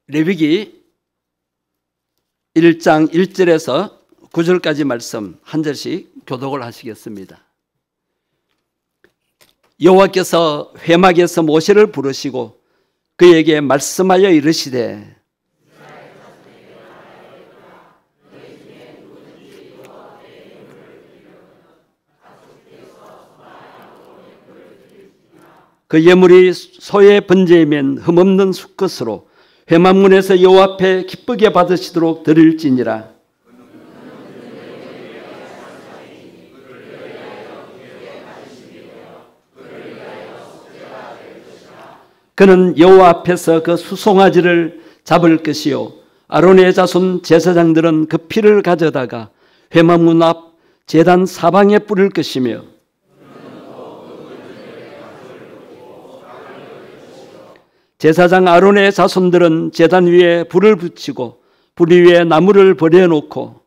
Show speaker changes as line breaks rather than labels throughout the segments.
레위기 1장 1절에서 9절까지 말씀 한 절씩 교독을 하시겠습니다. 여호와께서 회막에서 모세를 부르시고 그에게 말씀하여 이르시되 그 예물이 소의 번제이면 흠없는 수컷으로 회막문에서 여호와 앞에 기쁘게 받으시도록 드릴지니라. 그는 여호와 앞에서 그 수송아지를 잡을 것이요 아론의 자손 제사장들은 그 피를 가져다가 회막문 앞 제단 사방에 뿌릴 것이며 제사장 아론의 자손들은 제단 위에 불을 붙이고 불 위에 나무를 버려놓고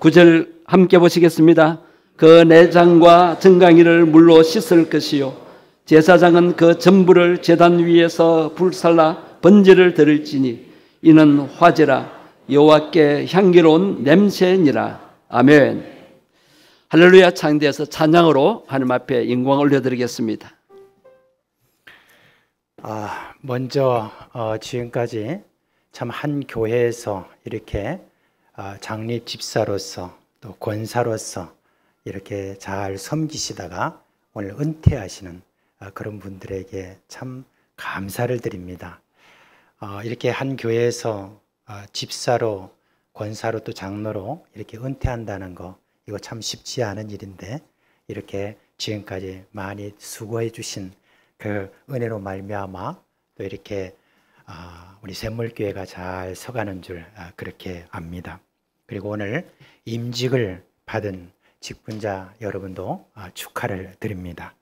9절 함께 보시겠습니다. 그 내장과 정강이를 물로 씻을 것이요 제사장은 그 전부를 제단 위에서 불살라 번제를 드릴지니 이는 화제라 여호와께 향기로운 냄새니라. 아멘. 할렐루야. 창대해서 찬양으로 하나님 앞에 영광 올려드리겠습니다.
먼저 지금까지 참 한 교회에서 이렇게 장립 집사로서 또 권사로서 이렇게 잘 섬기시다가 오늘 은퇴하시는 그런 분들에게 참 감사를 드립니다. 이렇게 한 교회에서 집사로 권사로 또 장로로 이렇게 은퇴한다는 거 이거 참 쉽지 않은 일인데 이렇게 지금까지 많이 수고해 주신 그 은혜로 말미암아 또 이렇게 우리 샘물교회가 잘 서가는 줄 그렇게 압니다. 그리고 오늘 임직을 받은 직분자 여러분도 축하를 드립니다.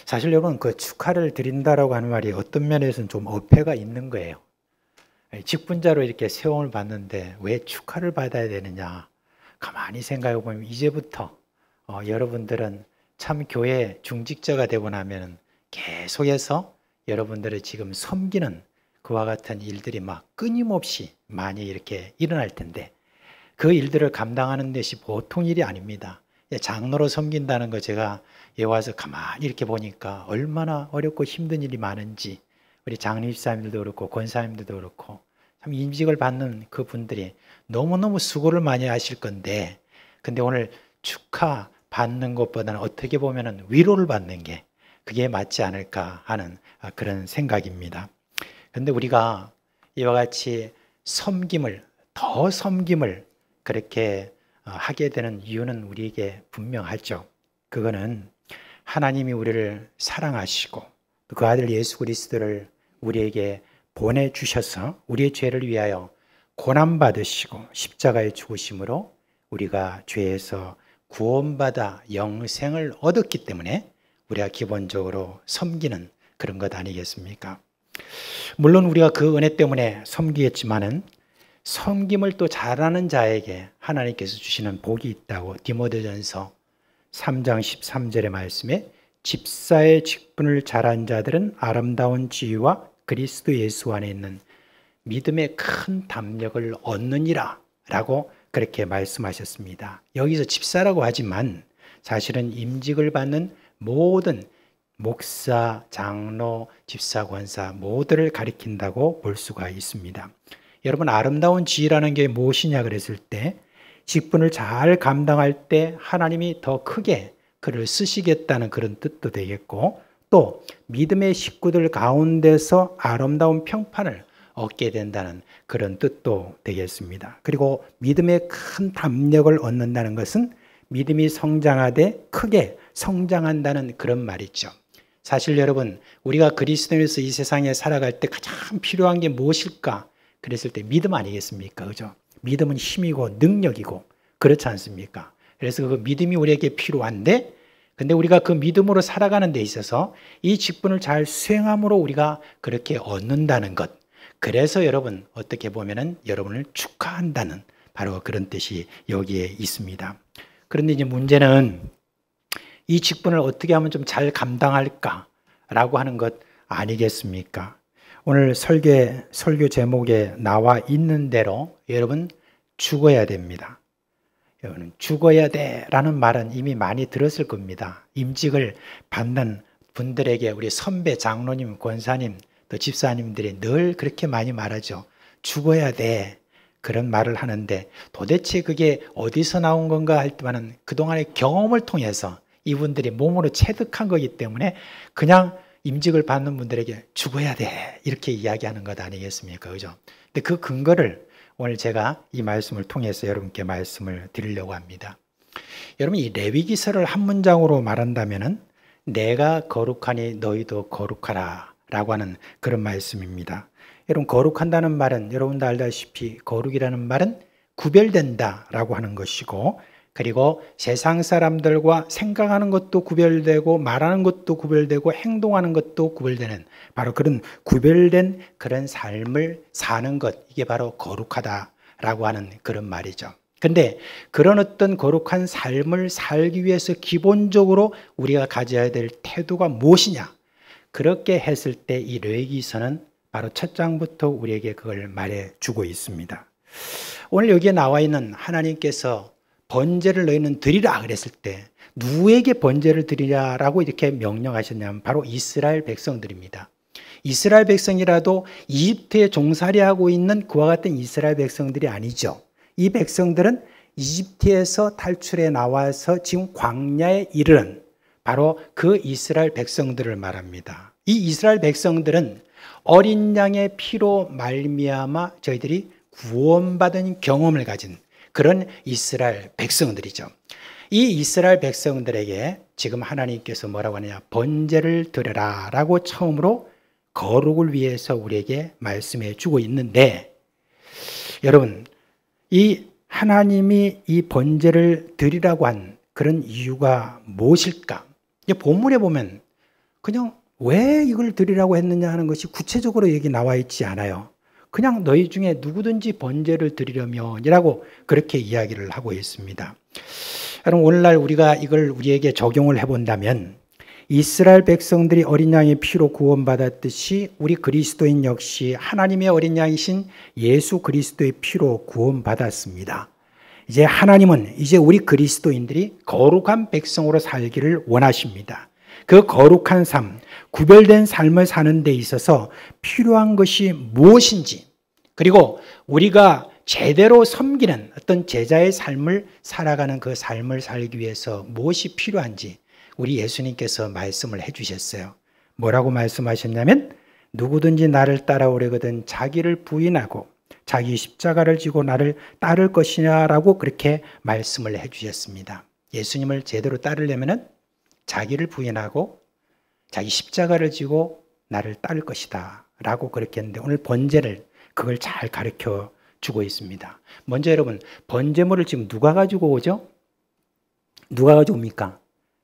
사실 여러분 그 축하를 드린다라고 하는 말이 어떤 면에서는 좀 어폐가 있는 거예요. 직분자로 이렇게 세움을 받는데 왜 축하를 받아야 되느냐? 가만히 생각해 보면 이제부터 여러분들은 참 교회 중직자가 되고 나면 계속해서 여러분들을 지금 섬기는 그와 같은 일들이 막 끊임없이 많이 이렇게 일어날 텐데 그 일들을 감당하는 것이 보통 일이 아닙니다. 장로로 섬긴다는 거 제가 여기 와서 가만히 이렇게 보니까 얼마나 어렵고 힘든 일이 많은지 우리 장립사님들도 그렇고 권사님들도 그렇고 참 임직을 받는 그 분들이 너무너무 수고를 많이 하실 건데 근데 오늘 축하 받는 것보다는 어떻게 보면 위로를 받는 게 그게 맞지 않을까 하는 그런 생각입니다. 그런데 우리가 이와 같이 더 섬김을 그렇게 하게 되는 이유는 우리에게 분명하죠. 그거는 하나님이 우리를 사랑하시고 그 아들 예수 그리스도를 우리에게 보내주셔서 우리의 죄를 위하여 고난받으시고 십자가에 죽으심으로 우리가 죄에서 구원받아 영생을 얻었기 때문에 우리가 기본적으로 섬기는 그런 것 아니겠습니까? 물론 우리가 그 은혜 때문에 섬기겠지만은 섬김을 또 잘하는 자에게 하나님께서 주시는 복이 있다고 디모데전서 3장 13절의 말씀에 집사의 직분을 잘한 자들은 아름다운 지위와 그리스도 예수 안에 있는 믿음의 큰 담력을 얻느니라 라고 그렇게 말씀하셨습니다. 여기서 집사라고 하지만 사실은 임직을 받는 모든 목사, 장로, 집사, 권사 모두를 가리킨다고 볼 수가 있습니다. 여러분 아름다운 지위라는 게 무엇이냐 그랬을 때 직분을 잘 감당할 때 하나님이 더 크게 그를 쓰시겠다는 그런 뜻도 되겠고 또 믿음의 식구들 가운데서 아름다운 평판을 얻게 된다는 그런 뜻도 되겠습니다. 그리고 믿음의 큰 담력을 얻는다는 것은 믿음이 성장하되 크게 성장한다는 그런 말이죠. 사실 여러분 우리가 그리스도인으로서 이 세상에 살아갈 때 가장 필요한 게 무엇일까? 그랬을 때 믿음 아니겠습니까? 그죠? 믿음은 힘이고 능력이고 그렇지 않습니까? 그래서 그 믿음이 우리에게 필요한데 근데 우리가 그 믿음으로 살아가는 데 있어서 이 직분을 잘 수행함으로 우리가 그렇게 얻는다는 것. 그래서 여러분 어떻게 보면은 여러분을 축하한다는 바로 그런 뜻이 여기에 있습니다. 그런데 이제 문제는 이 직분을 어떻게 하면 좀 잘 감당할까라고 하는 것 아니겠습니까? 오늘 설교 제목에 나와 있는 대로 여러분 죽어야 됩니다. 여러분 죽어야 돼라는 말은 이미 많이 들었을 겁니다. 임직을 받는 분들에게 우리 선배 장로님, 권사님, 또 집사님들이 늘 그렇게 많이 말하죠. 죽어야 돼. 그런 말을 하는데 도대체 그게 어디서 나온 건가 할 때만은 그동안의 경험을 통해서 이분들이 몸으로 체득한 거기 때문에 그냥 임직을 받는 분들에게 죽어야 돼 이렇게 이야기하는 것 아니겠습니까? 그죠? 근데 그 근거를 오늘 제가 이 말씀을 통해서 여러분께 말씀을 드리려고 합니다. 여러분 이 레위기서를 한 문장으로 말한다면은 내가 거룩하니 너희도 거룩하라 라고 하는 그런 말씀입니다. 여러분 거룩한다는 말은 여러분도 알다시피 거룩이라는 말은 구별된다 라고 하는 것이고 그리고 세상 사람들과 생각하는 것도 구별되고 말하는 것도 구별되고 행동하는 것도 구별되는 바로 그런 구별된 그런 삶을 사는 것 이게 바로 거룩하다라고 하는 그런 말이죠. 근데 그런 어떤 거룩한 삶을 살기 위해서 기본적으로 우리가 가져야 될 태도가 무엇이냐? 그렇게 했을 때 이 레위기서는 바로 첫 장부터 우리에게 그걸 말해주고 있습니다. 오늘 여기에 나와 있는 하나님께서 번제를 너희는 드리라 그랬을 때 누구에게 번제를 드리라라고 이렇게 명령하셨냐면 바로 이스라엘 백성들입니다. 이스라엘 백성이라도 이집트에 종살이하고 있는 그와 같은 이스라엘 백성들이 아니죠. 이 백성들은 이집트에서 탈출해 나와서 지금 광야에 이르는 바로 그 이스라엘 백성들을 말합니다. 이 이스라엘 백성들은 어린 양의 피로 말미암아 저희들이 구원받은 경험을 가진 그런 이스라엘 백성들이죠. 이 이스라엘 백성들에게 지금 하나님께서 뭐라고 하느냐 번제를 드려라 라고 처음으로 거룩을 위해서 우리에게 말씀해 주고 있는데 여러분 이 하나님이 이 번제를 드리라고 한 그런 이유가 무엇일까? 본문에 보면 그냥 왜 이걸 드리라고 했느냐 하는 것이 구체적으로 여기 나와 있지 않아요. 그냥 너희 중에 누구든지 번제를 드리려면이라고 그렇게 이야기를 하고 있습니다. 여러분 오늘날 우리가 이걸 우리에게 적용을 해본다면 이스라엘 백성들이 어린 양의 피로 구원받았듯이 우리 그리스도인 역시 하나님의 어린 양이신 예수 그리스도의 피로 구원받았습니다. 이제 하나님은 이제 우리 그리스도인들이 거룩한 백성으로 살기를 원하십니다. 그 거룩한 삶, 구별된 삶을 사는 데 있어서 필요한 것이 무엇인지 그리고 우리가 제대로 섬기는 어떤 제자의 삶을 살아가는 그 삶을 살기 위해서 무엇이 필요한지 우리 예수님께서 말씀을 해주셨어요. 뭐라고 말씀하셨냐면 누구든지 나를 따라오려거든 자기를 부인하고 자기 십자가를 지고 나를 따를 것이냐라고 그렇게 말씀을 해주셨습니다. 예수님을 제대로 따르려면 자기를 부인하고 자기 십자가를 지고 나를 따를 것이다 라고 그렇게 했는데 오늘 번제를 그걸 잘 가르쳐 주고 있습니다. 먼저 여러분 번제물을 지금 누가 가지고 오죠? 누가 가지고 옵니까?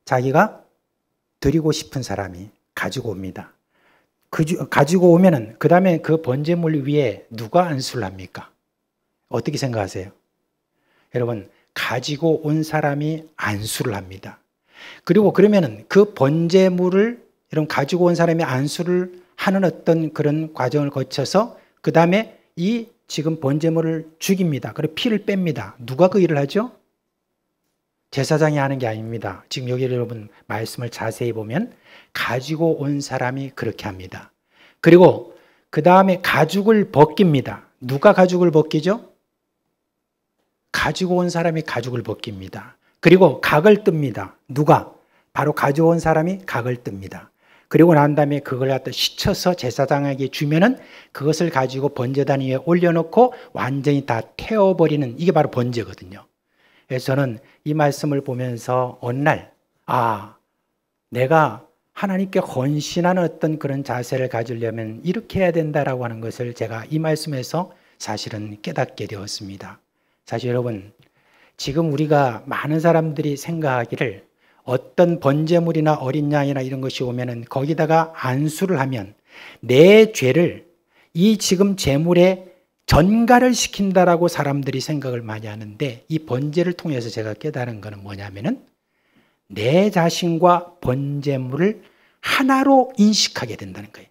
자기가 드리고 싶은 사람이 가지고 옵니다. 가지고 오면은 그 다음에 그 번제물 위에 누가 안수를 합니까? 어떻게 생각하세요? 여러분 가지고 온 사람이 안수를 합니다. 그리고 그러면은 그 번제물을 여러분 가지고 온 사람이 안수를 하는 어떤 그런 과정을 거쳐서 그 다음에 이 지금 번제물을 죽입니다. 그리고 피를 뺍니다. 누가 그 일을 하죠? 제사장이 하는 게 아닙니다. 지금 여기 여러분 말씀을 자세히 보면 가지고 온 사람이 그렇게 합니다. 그리고 그 다음에 가죽을 벗깁니다. 누가 가죽을 벗기죠? 가지고 온 사람이 가죽을 벗깁니다. 그리고 각을 뜹니다. 누가? 바로 가져온 사람이 각을 뜹니다. 그리고 난 다음에 그걸 갖다 씻어서 제사장에게 주면은 그것을 가지고 번제단 위에 올려놓고 완전히 다 태워버리는 이게 바로 번제거든요. 그래서 저는 이 말씀을 보면서 어느 날 내가 하나님께 헌신하는 어떤 그런 자세를 가지려면 이렇게 해야 된다라고 하는 것을 제가 이 말씀에서 사실은 깨닫게 되었습니다. 사실 여러분 지금 우리가 많은 사람들이 생각하기를 어떤 번제물이나 어린 양이나 이런 것이 오면은 거기다가 안수를 하면 내 죄를 이 지금 제물에 전가를 시킨다라고 사람들이 생각을 많이 하는데 이 번제를 통해서 제가 깨달은 것은 뭐냐면은 내 자신과 번제물을 하나로 인식하게 된다는 거예요.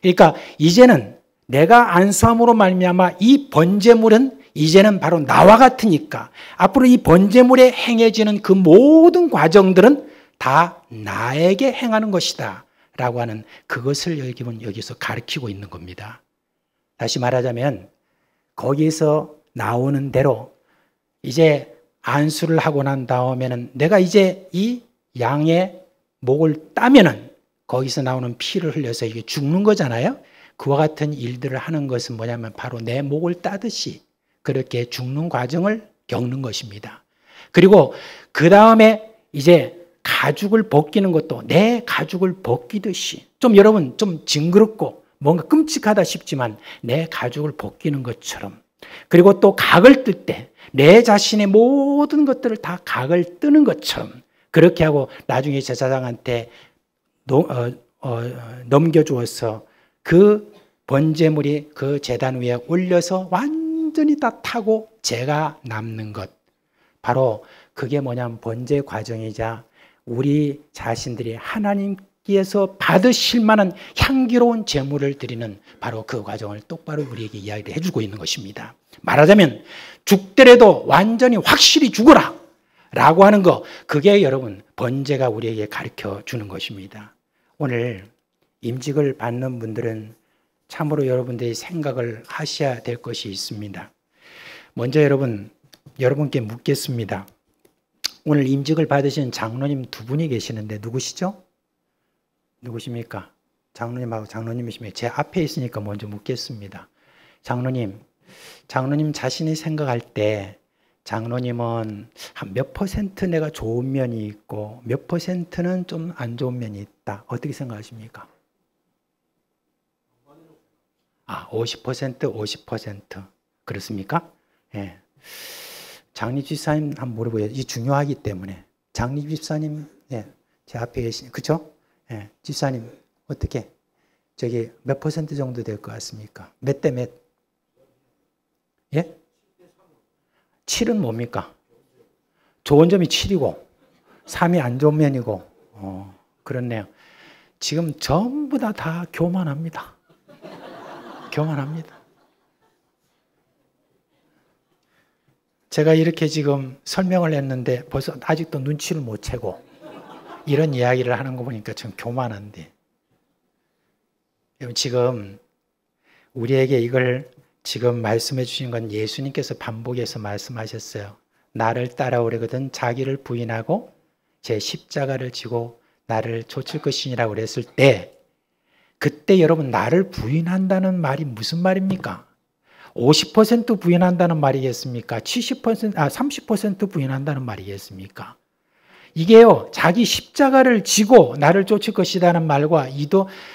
그러니까 이제는 내가 안수함으로 말미암아 이 번제물은 이제는 바로 나와 같으니까 앞으로 이 번제물에 행해지는 그 모든 과정들은 다 나에게 행하는 것이다 라고 하는 그것을 여기서 가르치고 있는 겁니다. 다시 말하자면 거기에서 나오는 대로 이제 안수를 하고 난 다음에는 내가 이제 이 양의 목을 따면은 거기서 나오는 피를 흘려서 이게 죽는 거잖아요. 그와 같은 일들을 하는 것은 뭐냐면 바로 내 목을 따듯이 그렇게 죽는 과정을 겪는 것입니다. 그리고 그 다음에 이제 가죽을 벗기는 것도 내 가죽을 벗기듯이 좀 여러분 좀 징그럽고 뭔가 끔찍하다 싶지만 내 가죽을 벗기는 것처럼 그리고 또 각을 뜰 때 내 자신의 모든 것들을 다 각을 뜨는 것처럼 그렇게 하고 나중에 제사장한테 넘겨주어서 그 번제물이 그 제단 위에 올려서 완전히 다 타고 제가 남는 것 바로 그게 뭐냐면 번제 과정이자 우리 자신들이 하나님께서 받으실 만한 향기로운 제물을 드리는 바로 그 과정을 똑바로 우리에게 이야기를 해주고 있는 것입니다. 말하자면 죽더라도 완전히 확실히 죽어라 라고 하는 거 그게 여러분 번제가 우리에게 가르쳐 주는 것입니다. 오늘 임직을 받는 분들은 참으로 여러분들이 생각을 하셔야 될 것이 있습니다. 먼저 여러분께 묻겠습니다. 오늘 임직을 받으신 장로님 두 분이 계시는데 누구시죠? 누구십니까? 장로님하고 장로님이시면 제 앞에 있으니까 먼저 묻겠습니다. 장로님 자신이 생각할 때 장로님은 한 몇 퍼센트 내가 좋은 면이 있고 몇 퍼센트는 좀 안 좋은 면이 있다. 어떻게 생각하십니까? 50%, 50%. 그렇습니까? 예. 장립 집사님 한번 물어보세요. 이 중요하기 때문에. 장립 집사님, 예, 제 앞에 계시니, 그쵸? 예, 집사님, 어떻게? 저기 몇 퍼센트 정도 될 것 같습니까? 몇 대 몇? 예? 7은 뭡니까? 좋은 점이 7이고, 3이 안 좋은 면이고, 그렇네요. 지금 전부 다 교만합니다. 교만합니다. 제가 이렇게 지금 설명을 했는데 벌써 아직도 눈치를 못 채고 이런 이야기를 하는 거 보니까 좀 교만한데. 지금 우리에게 이걸 지금 말씀해 주신 건 예수님께서 반복해서 말씀하셨어요. 나를 따라오려거든 자기를 부인하고 제 십자가를 지고 나를 좇을 것이니라고 그랬을 때 그때 여러분 나를 부인한다는 말이 무슨 말입니까? 50% 부인한다는 말이겠습니까? 30% 부인한다는 말이겠습니까? 이게요, 자기 십자가를 지고 나를 쫓을 것이라는 말과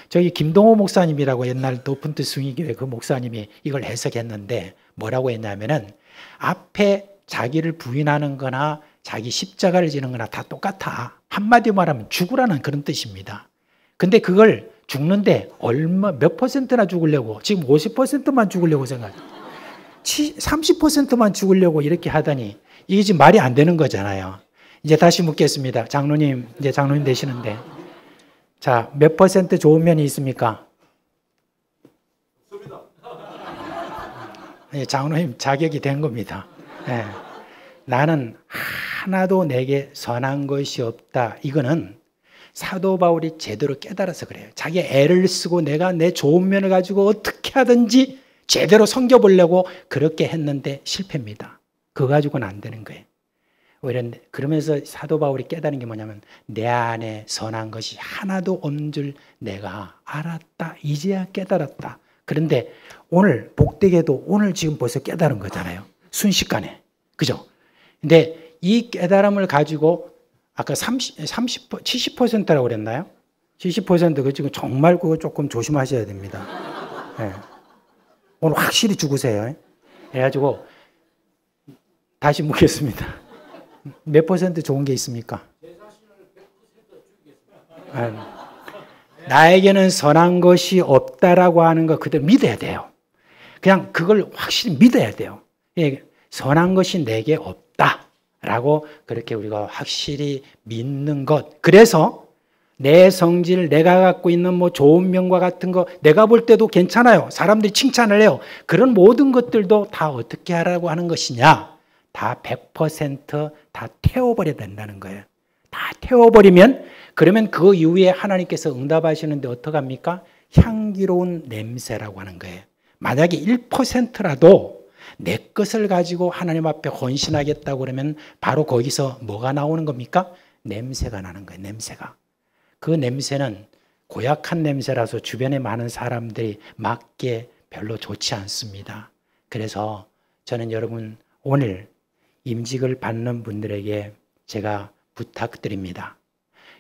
저기 김동호 목사님이라고 옛날 높은 뜻 승리교회 그 목사님이 이걸 해석했는데 뭐라고 했냐면은 앞에 자기를 부인하는 거나 자기 십자가를 지는 거나 다 똑같아. 한마디로 말하면 죽으라는 그런 뜻입니다. 근데 그걸 죽는데 몇 퍼센트나 죽으려고 지금 50%만 죽으려고 생각해요. 30%만 죽으려고 이렇게 하다니 이게 지금 말이 안 되는 거잖아요. 이제 다시 묻겠습니다. 장로님, 이제 장로님 되시는데 자, 몇 퍼센트 좋은 면이 있습니까? 없습니다. 장로님 자격이 된 겁니다. 네. 나는 하나도 내게 선한 것이 없다. 이거는 사도 바울이 제대로 깨달아서 그래요. 자기 애를 쓰고 내가 내 좋은 면을 가지고 어떻게 하든지 제대로 섬겨보려고 그렇게 했는데 실패입니다. 그거 가지고는 안 되는 거예요. 그러면서 사도 바울이 깨달은 게 뭐냐면 내 안에 선한 것이 하나도 없는 줄 내가 알았다. 이제야 깨달았다. 그런데 오늘 복되게도 오늘 지금 벌써 깨달은 거잖아요. 순식간에. 그죠? 근데 이 깨달음을 가지고 아까 70%라고 그랬나요? 70% 그 지금 정말 그거 조금 조심하셔야 됩니다. 네. 오늘 확실히 죽으세요. 그래가지고 다시 묻겠습니다. 몇 퍼센트 좋은 게 있습니까? 나에게는 선한 것이 없다라고 하는 거 그대로 믿어야 돼요. 그냥 그걸 확실히 믿어야 돼요. 선한 것이 내게 없다. 라고 그렇게 우리가 확실히 믿는 것. 그래서 내 성질, 내가 갖고 있는 뭐 좋은 명과 같은 거 내가 볼 때도 괜찮아요. 사람들이 칭찬을 해요. 그런 모든 것들도 다 어떻게 하라고 하는 것이냐? 다 100% 태워버려야 된다는 거예요. 다 태워버리면 그러면 그 이후에 하나님께서 응답하시는데 어떡합니까? 향기로운 냄새라고 하는 거예요. 만약에 1%라도 내 것을 가지고 하나님 앞에 헌신하겠다고 그러면 바로 거기서 뭐가 나오는 겁니까? 냄새가 나는 거예요. 냄새가. 그 냄새는 고약한 냄새라서 주변에 많은 사람들이 맡기에 별로 좋지 않습니다. 그래서 저는 여러분 오늘 임직을 받는 분들에게 제가 부탁드립니다.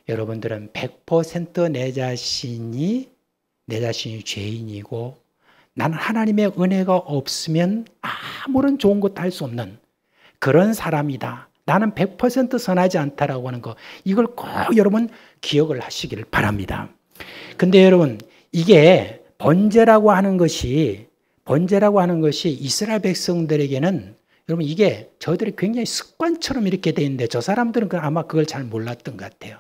여러분들은 100% 내 자신이 죄인이고 나는 하나님의 은혜가 없으면 아무런 좋은 것도 할 수 없는 그런 사람이다. 나는 100% 선하지 않다라고 하는 거 이걸 꼭 여러분 기억을 하시기를 바랍니다. 근데 여러분 이게 번제라고 하는 것이 이스라엘 백성들에게는 여러분 이게 저들이 굉장히 습관처럼 이렇게 돼 있는데 저 사람들은 아마 그걸 잘 몰랐던 것 같아요.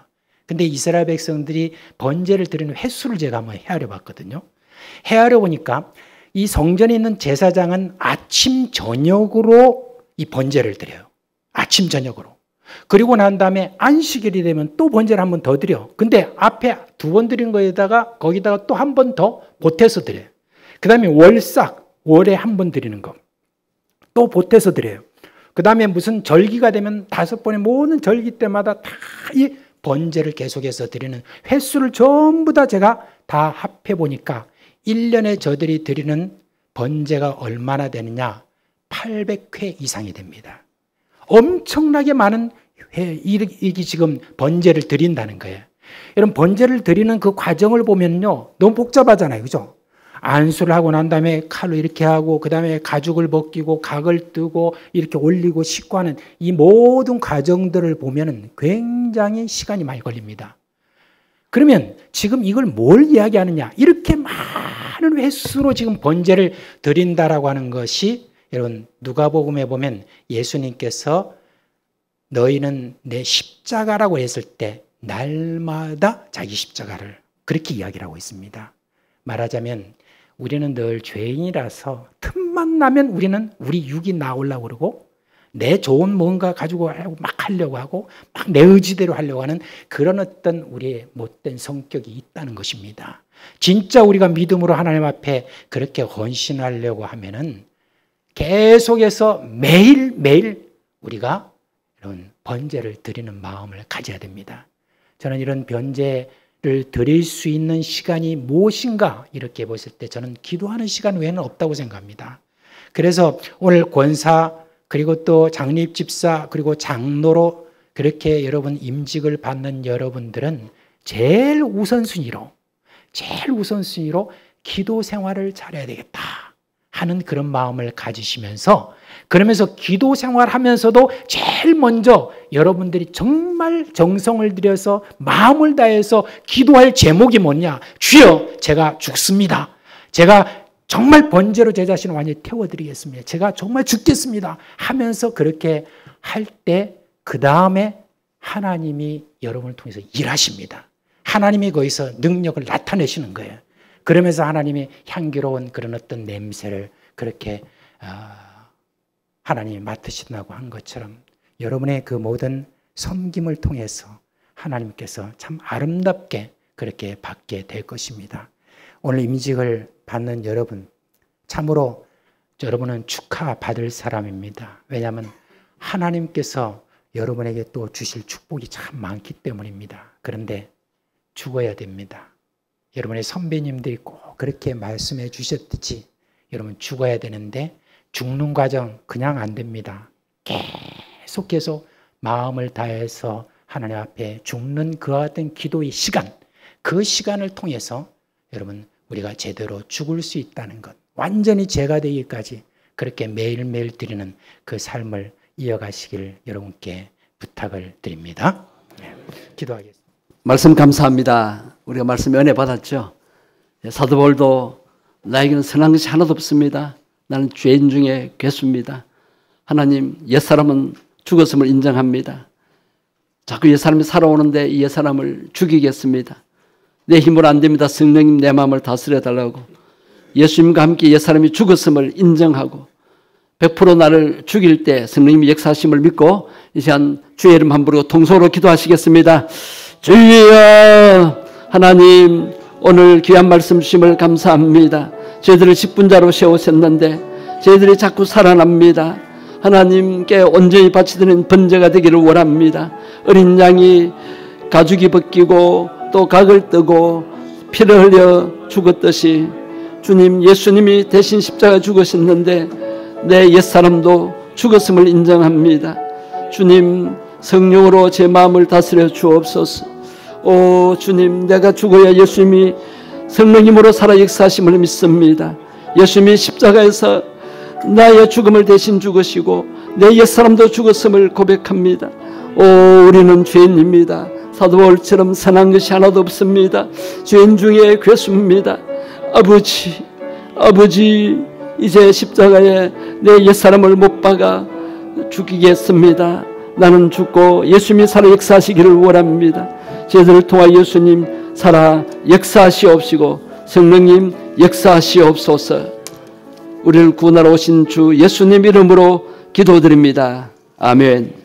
근데 이스라엘 백성들이 번제를 드리는 횟수를 제가 한번 헤아려 봤거든요. 헤아려 보니까 이 성전에 있는 제사장은 아침 저녁으로 이 번제를 드려요. 아침 저녁으로. 그리고 난 다음에 안식일이 되면 또 번제를 한 번 더 드려. 근데 앞에 2번 드린 거에다가 거기다가 또 한 번 더 보태서 드려요. 그 다음에 월삭, 월에 한 번 드리는 거. 또 보태서 드려요. 그 다음에 무슨 절기가 되면 5번의 모든 절기 때마다 다 이 번제를 계속해서 드리는 횟수를 전부 다 제가 다 합해 보니까 1년에 저들이 드리는 번제가 얼마나 되느냐? 800회 이상이 됩니다. 엄청나게 많은 이게 지금 번제를 드린다는 거예요. 여러분 번제를 드리는 그 과정을 보면요. 너무 복잡하잖아요. 그죠? 안수를 하고 난 다음에 칼로 이렇게 하고 그 다음에 가죽을 벗기고 각을 뜨고 이렇게 올리고 씻고 하는 이 모든 과정들을 보면 굉장히 시간이 많이 걸립니다. 그러면 지금 이걸 뭘 이야기하느냐? 이렇게 많은 횟수로 지금 번제를 드린다라고 하는 것이 여러분 누가복음에 보면 예수님께서 너희는 내 십자가라고 했을 때 날마다 자기 십자가를 그렇게 이야기를 하고 있습니다. 말하자면 우리는 늘 죄인이라서 틈만 나면 우리는 우리 육이 나오려고 그러고 내 좋은 뭔가 가지고 막 하려고 하고 막 내 의지대로 하려고 하는 그런 어떤 우리의 못된 성격이 있다는 것입니다. 진짜 우리가 믿음으로 하나님 앞에 그렇게 헌신하려고 하면은 계속해서 매일매일 우리가 이런 번제를 드리는 마음을 가져야 됩니다. 저는 이런 번제를 드릴 수 있는 시간이 무엇인가 이렇게 보실 때 저는 기도하는 시간 외에는 없다고 생각합니다. 그래서 오늘 권사 그리고 또 장립집사 그리고 장로로 그렇게 여러분 임직을 받는 여러분들은 제일 우선순위로 기도 생활을 잘해야 되겠다 하는 그런 마음을 가지시면서 그러면서 기도 생활하면서도 제일 먼저 여러분들이 정말 정성을 들여서 마음을 다해서 기도할 제목이 뭐냐? 주여 제가 죽습니다. 제가 정말 번제로 제 자신을 완전히 태워드리겠습니다. 제가 정말 죽겠습니다 하면서 그렇게 할 때 그 다음에 하나님이 여러분을 통해서 일하십니다. 하나님이 거기서 능력을 나타내시는 거예요. 그러면서 하나님이 향기로운 그런 어떤 냄새를 그렇게 하나님이 맡으신다고 한 것처럼 여러분의 그 모든 섬김을 통해서 하나님께서 참 아름답게 그렇게 받게 될 것입니다. 오늘 임직을 받는 여러분 참으로 여러분은 축하받을 사람입니다. 왜냐하면 하나님께서 여러분에게 또 주실 축복이 참 많기 때문입니다. 그런데 죽어야 됩니다. 여러분의 선배님들이 꼭 그렇게 말씀해 주셨듯이 여러분 죽어야 되는데 죽는 과정 그냥 안 됩니다. 계속 마음을 다해서 하나님 앞에 죽는 그와 같은 기도의 시간, 그 시간을 통해서 여러분 우리가 제대로 죽을 수 있다는 것, 완전히 죄가 되기까지 그렇게 매일매일 드리는 그 삶을 이어가시길 여러분께 부탁을 드립니다. 기도하겠습니다.
말씀 감사합니다. 우리가 말씀 은혜 받았죠. 사도 바울도 나에게는 선한 것이 하나도 없습니다. 나는 죄인 중에 괴수입니다. 하나님 옛사람은 죽었음을 인정합니다. 자꾸 옛사람이 살아오는데 이 옛사람을 죽이겠습니다. 내 힘으로 안 됩니다. 성령님 내 마음을 다스려 달라고 예수님과 함께 옛사람이 죽었음을 인정하고 100% 나를 죽일 때 성령님이 역사하심을 믿고 이 시간 주의 이름 함부로 통성으로 기도하시겠습니다. 주여, 하나님 오늘 귀한 말씀 주심을 감사합니다. 저희들을 직분자로 세우셨는데 저희들이 자꾸 살아납니다. 하나님께 온전히 바치드리는 번제가 되기를 원합니다. 어린 양이 가죽이 벗기고 또 각을 뜨고 피를 흘려 죽었듯이 주님, 예수님이 대신 십자가 죽으셨는데 내 옛사람도 죽었음을 인정합니다. 주님, 성령으로 제 마음을 다스려 주옵소서. 오 주님, 내가 죽어야 예수님이 성령님으로 살아 역사하심을 믿습니다. 예수님이 십자가에서 나의 죽음을 대신 죽으시고 내 옛사람도 죽었음을 고백합니다. 오 우리는 죄인입니다. 사도 바울처럼 선한 것이 하나도 없습니다. 죄인 중에 괴수입니다. 아버지 이제 십자가에 내 옛사람을 못 박아 죽이겠습니다. 나는 죽고 예수님이 살아 역사하시기를 원합니다. 저희들을 통하여 예수님 살아 역사하시옵시고 성령님 역사하시옵소서. 우리를 구원하러 오신 주 예수님 이름으로 기도드립니다. 아멘.